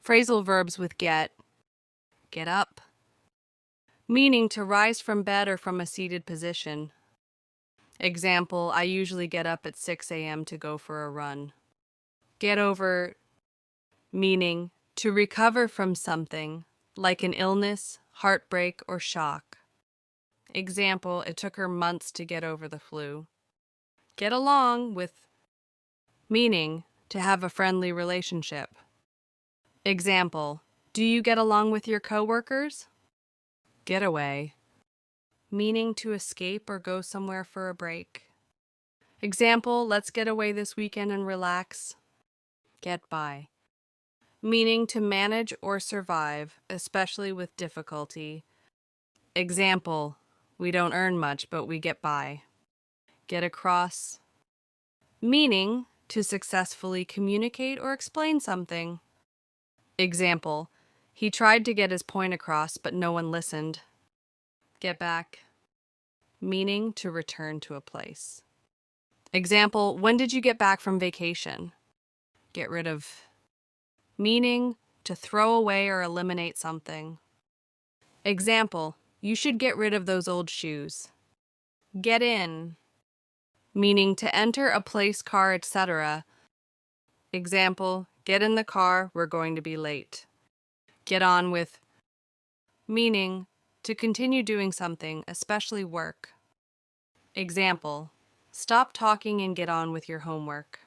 Phrasal verbs with get up, meaning to rise from bed or from a seated position. Example, I usually get up at 6 a.m. to go for a run. Get over, meaning to recover from something, like an illness, heartbreak, or shock. Example, it took her months to get over the flu. Get along with, meaning to have a friendly relationship. Example, do you get along with your coworkers? Getaway, meaning to escape or go somewhere for a break. Example, let's get away this weekend and relax. Get by, meaning to manage or survive, especially with difficulty. Example, we don't earn much, but we get by. Get across, meaning to successfully communicate or explain something. Example, he tried to get his point across, but no one listened. Get back, meaning to return to a place. Example, when did you get back from vacation? Get rid of, meaning to throw away or eliminate something. Example, you should get rid of those old shoes. Get in, meaning to enter a place, car, etc. Example, get in the car, we're going to be late. Get on with, meaning to continue doing something, especially work. Example, stop talking and get on with your homework.